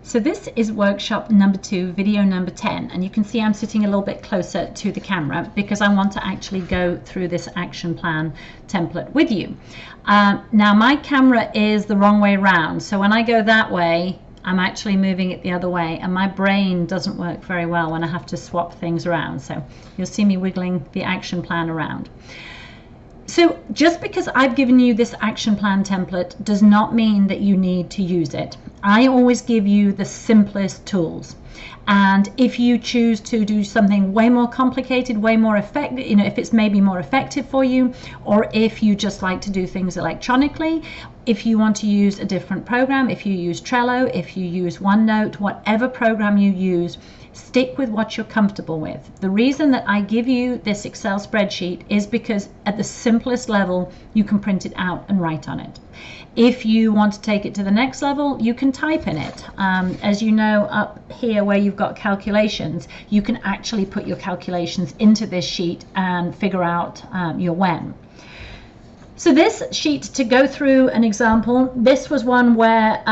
So this is workshop number 2, video number 10, and you can see I'm sitting a little bit closer to the camera because I want to actually go through this action plan template with you. Now my camera is the wrong way around, so when I go that way I'm actually moving it the other way, and my brain doesn't work very well when I have to swap things around, so you'll see me wiggling the action plan around. So just because I've given you this action plan template does not mean that you need to use it. I always give you the simplest tools. And if you choose to do something way more complicated, way more effective, if it's maybe more effective for you, or if you just like to do things electronically, if you want to use a different program, if you use Trello, if you use OneNote, whatever program you use, stick with what you're comfortable with. The reason that I give you this Excel spreadsheet is because at the simplest level, you can print it out and write on it. If you want to take it to the next level, you can type in it. As you know, up here where you've got calculations, you can actually put your calculations into this sheet and figure out your when. So this sheet, to go through an example, this was one where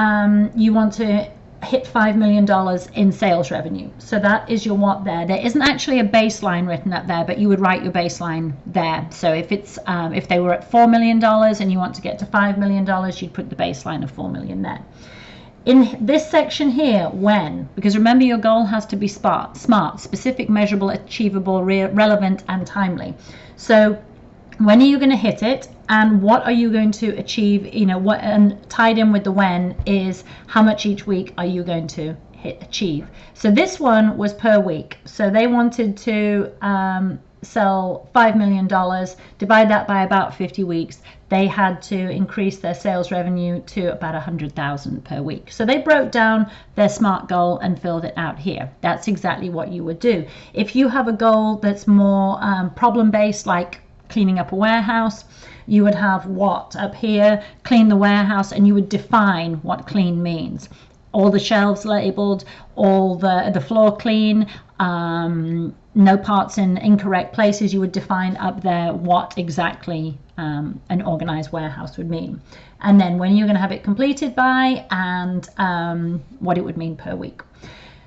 you want to hit $5 million in sales revenue. So that is your what there. There isn't actually a baseline written up there, but you would write your baseline there. So if it's if they were at $4 million and you want to get to $5 million, you'd put the baseline of 4 million there. In this section here, when, because remember your goal has to be smart, specific, measurable, achievable, relevant, and timely. So when are you going to hit it, and what are you going to achieve? What, and tied in with the when is how much each week are you going to achieve. So this one was per week. So they wanted to sell $5 million, divide that by about 50 weeks. They had to increase their sales revenue to about 100,000 per week. So they broke down their SMART goal and filled it out here. That's exactly what you would do. If you have a goal that's more problem-based, like cleaning up a warehouse, you would have what up here, clean the warehouse, and you would define what clean means. All the shelves labeled, all the floor clean, no parts in incorrect places. You would define up there what exactly an organized warehouse would mean, and then when you're going to have it completed by, and what it would mean per week.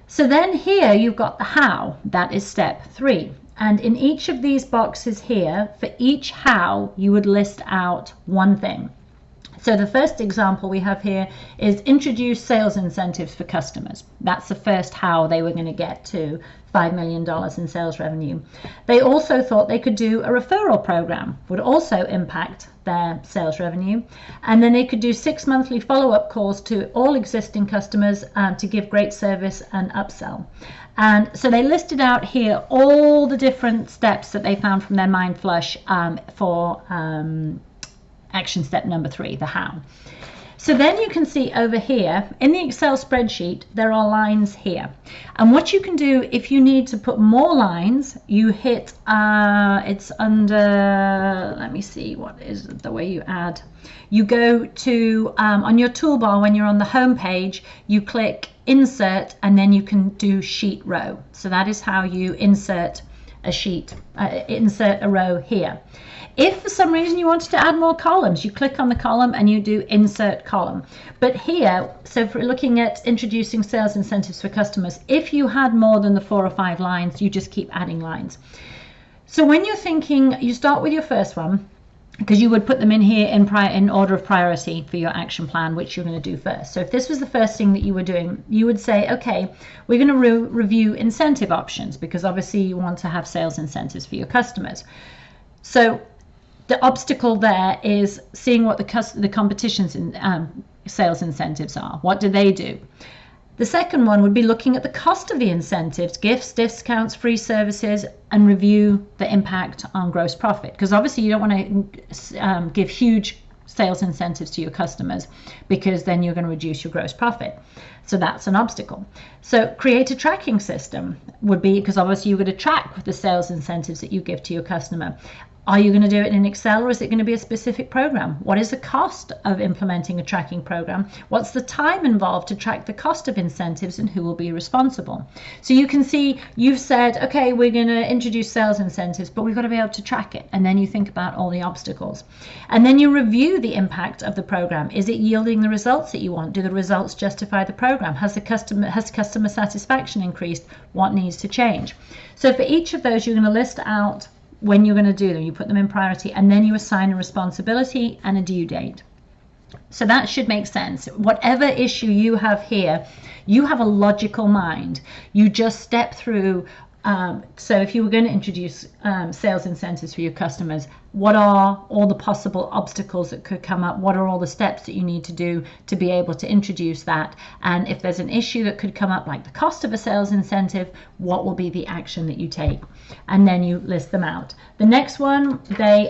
So then here you've got the how. That is step 3. And in each of these boxes here, for each how, you would list out one thing. So the first example we have here is introduce sales incentives for customers. That's the first how they were going to get to $5 million in sales revenue. They also thought they could do a referral program, would also impact their sales revenue. And then they could do 6 monthly follow-up calls to all existing customers to give great service and upsell. And so they listed out here all the different steps that they found from their mind flush for action step number 3, the how. So then you can see over here in the Excel spreadsheet, there are lines here. And what you can do if you need to put more lines, you hit, it's under, let me see, what is the way you add? You go to, on your toolbar when you're on the home page, you click insert, and then you can do sheet row. So that is how you insert a sheet, insert a row here. If for some reason you wanted to add more columns, you click on the column and you do insert column. But here, so for looking at introducing sales incentives for customers, if you had more than the 4 or 5 lines, you just keep adding lines. So when you're thinking, you start with your first one, because you would put them in here in order of priority for your action plan, which you're going to do first. So if this was the first thing that you were doing, you would say, okay, we're going to review incentive options, because obviously you want to have sales incentives for your customers. So the obstacle there is seeing what the competition's sales incentives are. What do they do? The second one would be looking at the cost of the incentives, gifts, discounts, free services, and review the impact on gross profit. Because obviously you don't want to give huge sales incentives to your customers, because then you're going to reduce your gross profit. So that's an obstacle. So create a tracking system would be, because obviously you're going to track the sales incentives that you give to your customer. Are you going to do it in Excel, or is it going to be a specific program? What is the cost of implementing a tracking program? What's the time involved to track the cost of incentives, and who will be responsible? So you can see you've said, okay, we're going to introduce sales incentives, but we've got to be able to track it. And then you think about all the obstacles. And then you review the impact of the program. Is it yielding the results that you want? Do the results justify the program? Has customer satisfaction increased? What needs to change? So for each of those, you're going to list out when you're going to do them. You put them in priority, and then you assign a responsibility and a due date. So that should make sense. Whatever issue you have here, you have a logical mind. You just step through. So if you were going to introduce sales incentives for your customers, what are all the possible obstacles that could come up? What are all the steps that you need to do to be able to introduce that? And if there's an issue that could come up, like the cost of a sales incentive, what will be the action that you take? And then you list them out. The next one, they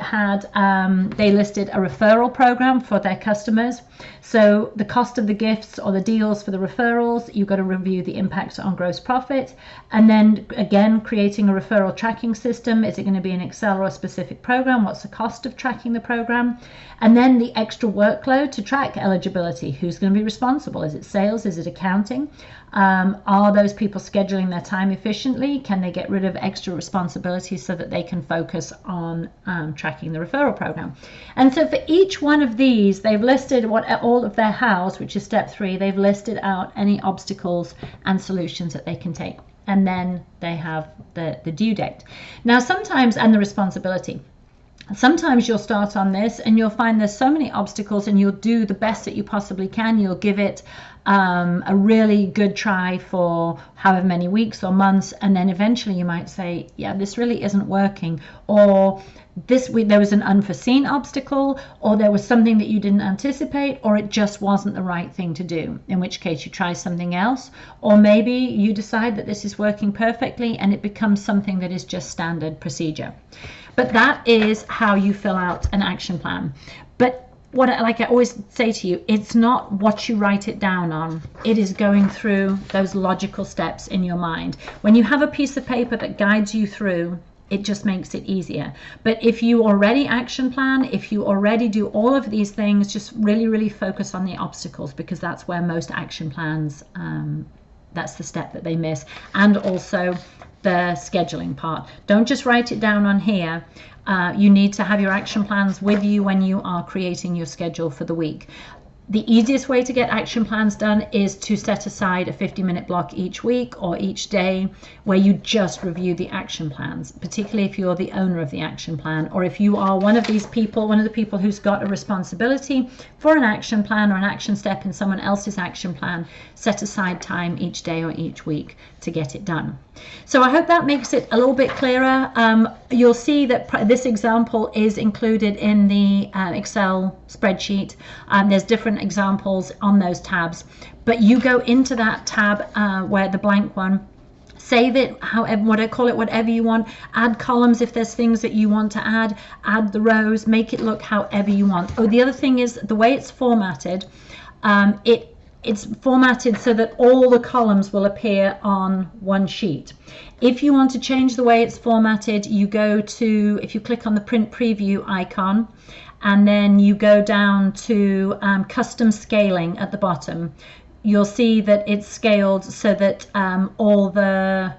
listed a referral program for their customers. So the cost of the gifts or the deals for the referrals, you've got to review the impact on gross profit. And then again, creating a referral tracking system. Is it going to be an Excel or a specific program? What's the cost of tracking the program? And then the extra workload to track eligibility. Who's going to be responsible? Is it sales? Is it accounting? Are those people scheduling their time efficiently? Can they get rid of extra responsibilities so that they can focus on tracking the referral program? And so for each one of these, they've listed all of their hows, which is step 3. They've listed out any obstacles and solutions that they can take. And then they have the due date. Now sometimes, and the responsibility. Sometimes you'll start on this and you'll find there's so many obstacles, and you'll do the best that you possibly can. You'll give it a really good try for however many weeks or months, and then eventually you might say, yeah, this really isn't working, or there was an unforeseen obstacle, or there was something that you didn't anticipate, or it just wasn't the right thing to do, in which case you try something else. Or maybe you decide that this is working perfectly and it becomes something that is just standard procedure. But that is how you fill out an action plan. But like I always say to you, it's not what you write it down on. It is going through those logical steps in your mind. When you have a piece of paper that guides you through, it just makes it easier. But if you already action plan, if you already do all of these things, just really focus on the obstacles, because that's where most action plans, that's the step that they miss. And also the scheduling part. Don't just write it down on here. You need to have your action plans with you when you are creating your schedule for the week. The easiest way to get action plans done is to set aside a 50-minute block each week or each day where you just review the action plans, particularly if you're the owner of the action plan, or if you are one of these people, one of the people who's got a responsibility for an action plan or an action step in someone else's action plan. Set aside time each day or each week to get it done. So I hope that makes it a little bit clearer. You'll see that this example is included in the Excel spreadsheet. There's different examples on those tabs, but you go into that tab where the blank one, save it however, whatever you want, add columns if there's things that you want to add the rows, make it look however you want. Oh, the other thing is the way it's formatted, it's formatted so that all the columns will appear on one sheet. If you want to change the way it's formatted, you go to, if you click on the print preview icon, and then you go down to custom scaling at the bottom, you'll see that it's scaled so that all the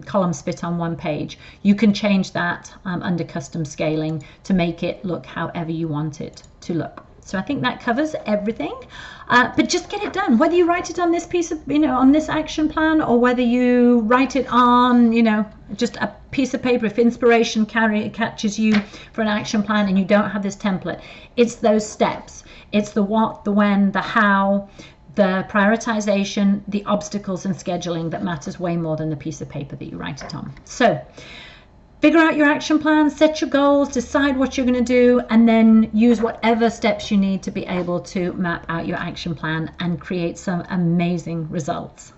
columns fit on one page. You can change that under custom scaling to make it look however you want it to look. So I think that covers everything, but just get it done. Whether you write it on this piece of, on this action plan, or whether you write it on, just a piece of paper. If inspiration catches you for an action plan and you don't have this template, it's those steps. It's the what, the when, the how, the prioritization, the obstacles and scheduling that matters way more than the piece of paper that you write it on. So figure out your action plan, set your goals, decide what you're going to do, and then use whatever steps you need to be able to map out your action plan and create some amazing results.